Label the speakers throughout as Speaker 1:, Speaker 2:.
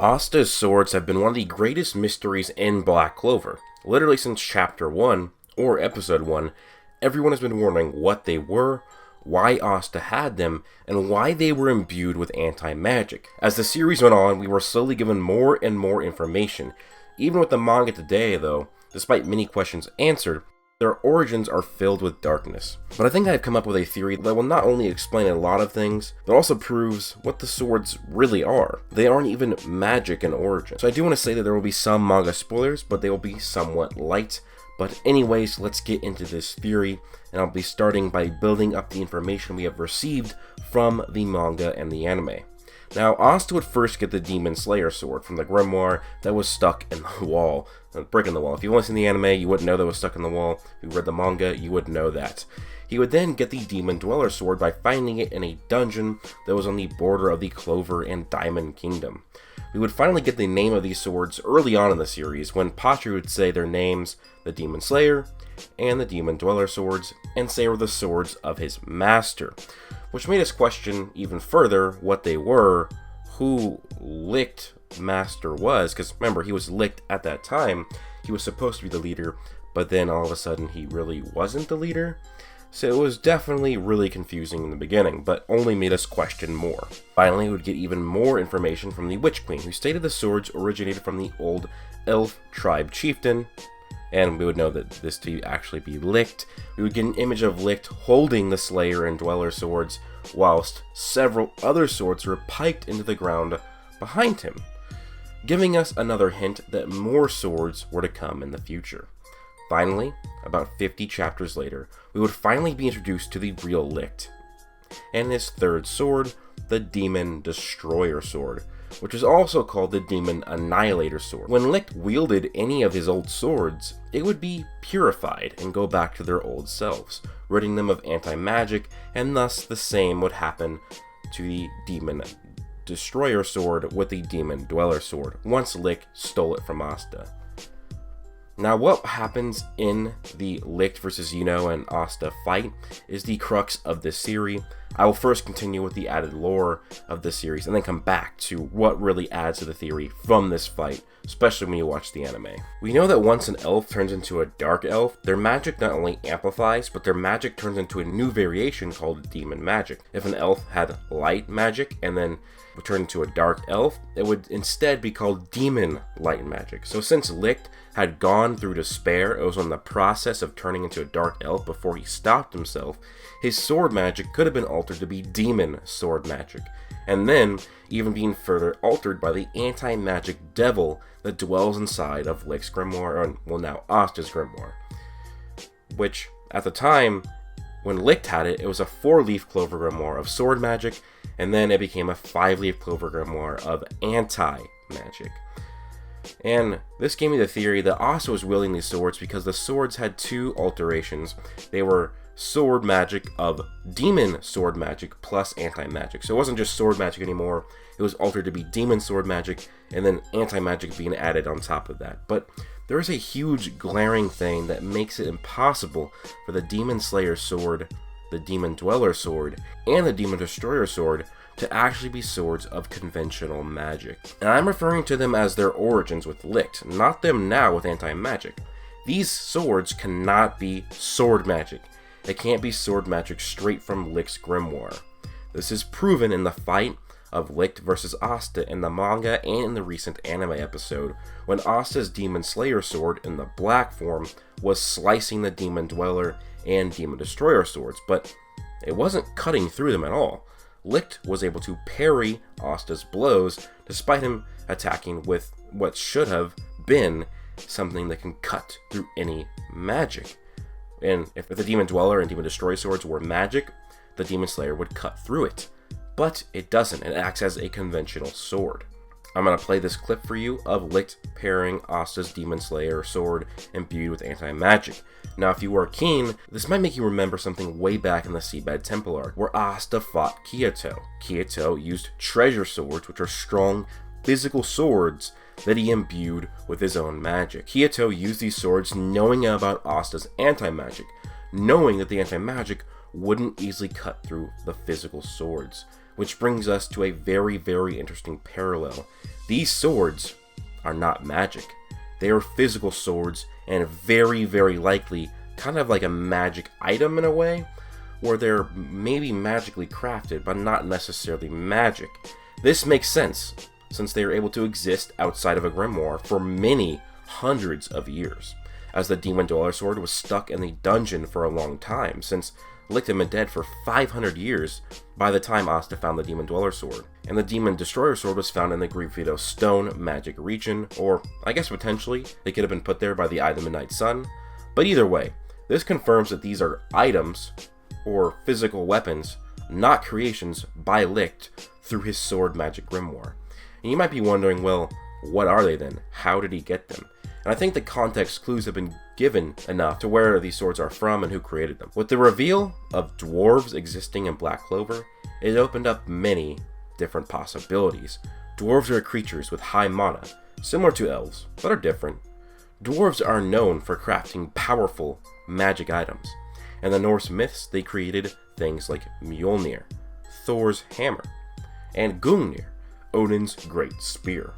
Speaker 1: Asta's swords have been one of the greatest mysteries in Black Clover. Literally since Chapter 1, or Episode 1, everyone has been wondering what they were, why Asta had them, and why they were imbued with anti-magic. As the series went on, we were slowly given more and more information. Even with the manga today, though, despite many questions answered, their origins are filled with darkness. But I think I've come up with a theory that will not only explain a lot of things, but also proves what the swords really are. They aren't even magic in origin. So I do want to say that there will be some manga spoilers, but they will be somewhat light. But anyways, let's get into this theory, and I'll be starting by building up the information we have received from the manga and the anime. Now, Asta would first get the Demon Slayer sword from the grimoire that was stuck in the wall. Brick in the wall. If you've only seen the anime, you wouldn't know that was stuck in the wall. If you read the manga, you would know that. He would then get the Demon Dweller sword by finding it in a dungeon that was on the border of the Clover and Diamond Kingdom. We would finally get the name of these swords early on in the series when Patru would say their names, the Demon Slayer and the Demon Dweller swords, and say were the swords of his master, which made us question even further what they were, who Licht Master was, because remember, he was Licht at that time. He was supposed to be the leader, but then all of a sudden he really wasn't the leader. So it was definitely really confusing in the beginning, but only made us question more. Finally, we would get even more information from the Witch Queen, who stated the swords originated from the old elf tribe chieftain, and we would know that this to actually be Licht. We would get an image of Licht holding the Slayer and Dweller swords, whilst several other swords were piked into the ground behind him, giving us another hint that more swords were to come in the future. Finally, about 50 chapters later, we would finally be introduced to the real Licht, and his third sword, the Demon Destroyer sword, which is also called the Demon Annihilator sword. When Licht wielded any of his old swords, it would be purified and go back to their old selves, ridding them of anti-magic, and thus the same would happen to the Demon Destroyer sword with the Demon Dweller sword, once Licht stole it from Asta. Now, what happens in the Licht versus Yuno and Asta fight is the crux of this series. I will first continue with the added lore of this series and then come back to what really adds to the theory from this fight, especially when you watch the anime. We know that once an elf turns into a dark elf, their magic not only amplifies, but their magic turns into a new variation called demon magic. If an elf had light magic and then would turn into a dark elf, it would instead be called demon light magic. So since Licht had gone through despair, it was on the process of turning into a dark elf before he stopped himself, his sword magic could have been altered to be demon sword magic, and then even being further altered by the anti-magic devil that dwells inside of Licht's grimoire, or well, now Asta's grimoire, which at the time when Licht had it, it was a 4-leaf clover grimoire of sword magic, and then it became a 5-leaf clover grimoire of anti-magic. And this gave me the theory that Asta was wielding these swords because the swords had two alterations. They were sword magic of demon sword magic plus anti-magic. So it wasn't just sword magic anymore, it was altered to be demon sword magic, and then anti-magic being added on top of that. But there is a huge glaring thing that makes it impossible for the Demon Slayer sword, the Demon Dweller sword, and the Demon Destroyer sword to actually be swords of conventional magic. And I'm referring to them as their origins with Licht, not them now with anti-magic. These swords cannot be sword magic. They can't be sword magic straight from Licht's grimoire. This is proven in the fight of Licht versus Asta in the manga and in the recent anime episode, when Asta's Demon Slayer sword in the black form was slicing the Demon Dweller and Demon Destroyer swords, but it wasn't cutting through them at all. Licht was able to parry Asta's blows despite him attacking with what should have been something that can cut through any magic. And if the Demon Dweller and Demon Destroyer swords were magic, the Demon Slayer would cut through it. But it doesn't, it acts as a conventional sword. I'm going to play this clip for you of Licht parrying Asta's Demon Slayer sword imbued with anti-magic. Now, if you are keen, this might make you remember something way back in the Seabed Temple arc, where Asta fought Kyoto. Kyoto used treasure swords, which are strong, physical swords that he imbued with his own magic. Kyoto used these swords knowing about Asta's anti-magic, knowing that the anti-magic wouldn't easily cut through the physical swords, which brings us to a very, very interesting parallel. These swords are not magic. They are physical swords, and very, very likely kind of like a magic item in a way, where they're maybe magically crafted, but not necessarily magic. This makes sense, since they are able to exist outside of a grimoire for many hundreds of years, as the Demon Dweller Sword was stuck in the dungeon for a long time, since Licht had been dead for 500 years by the time Asta found the Demon Dweller Sword. And the Demon Destroyer Sword was found in the Grievefido Stone magic region, or I guess potentially they could have been put there by the Eye of the Midnight Sun. But either way, this confirms that these are items, or physical weapons, not creations by Licht through his sword magic grimoire. And you might be wondering, well, what are they then? How did he get them? And I think the context clues have been given enough to where these swords are from and who created them. With the reveal of dwarves existing in Black Clover, it opened up many different possibilities. Dwarves are creatures with high mana, similar to elves, but are different. Dwarves are known for crafting powerful magic items. In the Norse myths, they created things like Mjolnir, Thor's hammer, and Gungnir, Odin's great spear.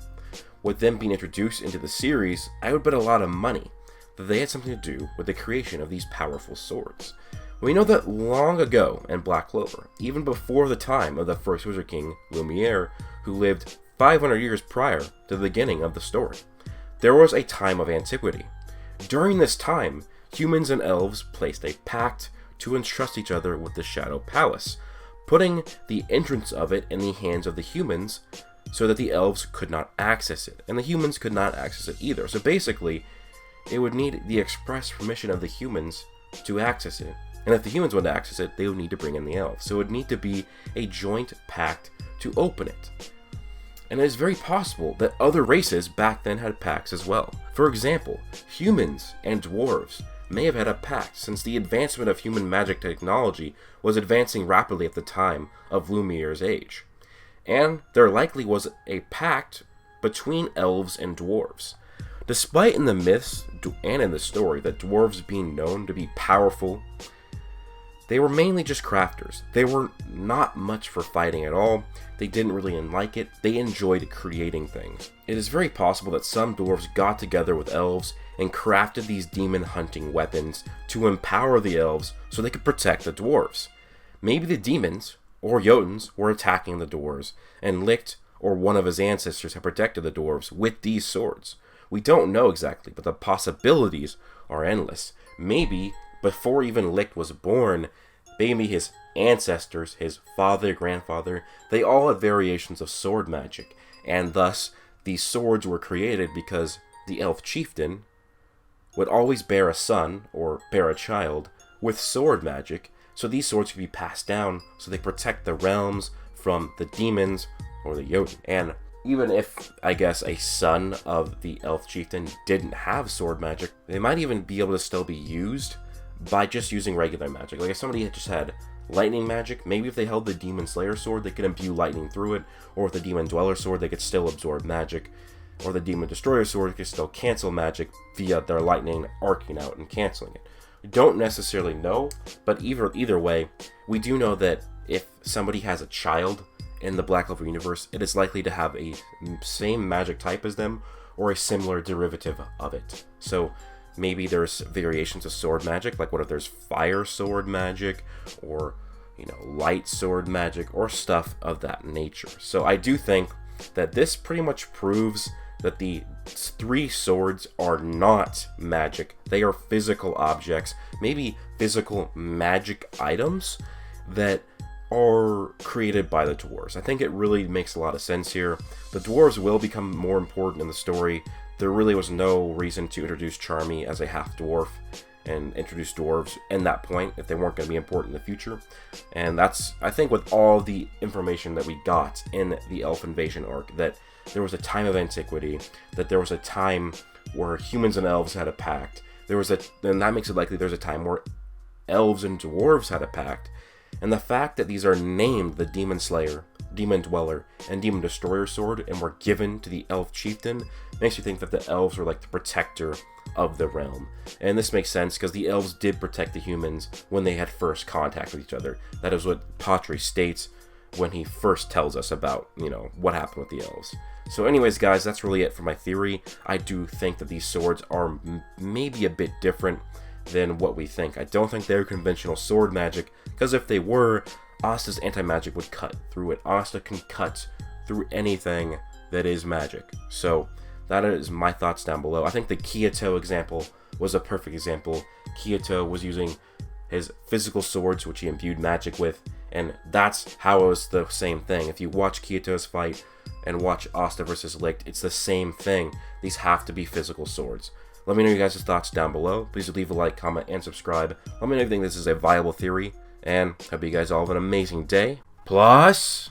Speaker 1: With them being introduced into the series, I would bet a lot of money that they had something to do with the creation of these powerful swords. We know that long ago in Black Clover, even before the time of the first Wizard King, Lumiere, who lived 500 years prior to the beginning of the story, there was a time of antiquity. During this time, humans and elves placed a pact to entrust each other with the Shadow Palace, putting the entrance of it in the hands of the humans so that the elves could not access it, and the humans could not access it either. So basically, it would need the express permission of the humans to access it. And if the humans wanted to access it, they would need to bring in the elves. So it would need to be a joint pact to open it. And it is very possible that other races back then had pacts as well. For example, humans and dwarves may have had a pact, since the advancement of human magic technology was advancing rapidly at the time of Lumiere's age. And there likely was a pact between elves and dwarves. Despite in the myths and in the story that dwarves being known to be powerful, they were mainly just crafters. They were not much for fighting at all. They didn't really like it. They enjoyed creating things. It is very possible that some dwarves got together with elves and crafted these demon hunting weapons to empower the elves so they could protect the dwarves. Maybe the demons or Jotuns were attacking the dwarves, and Licht or one of his ancestors had protected the dwarves with these swords. We don't know exactly, but the possibilities are endless. Maybe before even Licht was born, maybe his ancestors, his father, grandfather, they all had variations of sword magic, and thus these swords were created because the elf chieftain would always bear a son or bear a child with sword magic, so these swords could be passed down so they protect the realms from the demons or the Jotun. And even if, I guess, a son of the elf chieftain didn't have sword magic, they might even be able to still be used by just using regular magic. Like if somebody had just had lightning magic, maybe if they held the Demon Slayer sword, they could imbue lightning through it, or with the Demon Dweller sword, they could still absorb magic, or the Demon Destroyer sword could still cancel magic via their lightning arcing out and canceling it. We don't necessarily know, but either way, we do know that if somebody has a child in the Black Clover universe, it is likely to have a same magic type as them, or a similar derivative of it. So maybe there's variations of sword magic, like what if there's fire sword magic, or, light sword magic, or stuff of that nature. So I do think that this pretty much proves that the three swords are not magic. They are physical objects, maybe physical magic items that are created by the dwarves. I think it really makes a lot of sense here. The dwarves will become more important in the story. There really was no reason to introduce Charmy as a half-dwarf and introduce dwarves in that point if they weren't going to be important in the future. And that's, I think, with all the information that we got in the Elf Invasion arc, that there was a time of antiquity, that there was a time where humans and elves had a pact. And that makes it likely there's a time where elves and dwarves had a pact. And the fact that these are named the Demon Slayer, Demon Dweller, and Demon Destroyer sword and were given to the elf chieftain makes you think that the elves were like the protector of the realm. And this makes sense because the elves did protect the humans when they had first contact with each other. That is what Patri states when he first tells us about, what happened with the elves. So anyways, guys, that's really it for my theory. I do think that these swords are maybe a bit different than what we think. I don't think they're conventional sword magic, because if they were, Asta's anti-magic would cut through it. Asta can cut through anything that is magic. So that is my thoughts down below. I think the Kyoto example was a perfect example. Kyoto was using his physical swords, which he imbued magic with, and that's how it was the same thing. If you watch Kyoto's fight and watch Asta versus Licht, it's the same thing. These have to be physical swords. Let me know your guys' thoughts down below. Please leave a like, comment, and subscribe. Let me know if you think this is a viable theory, and hope you guys all have an amazing day. Plus...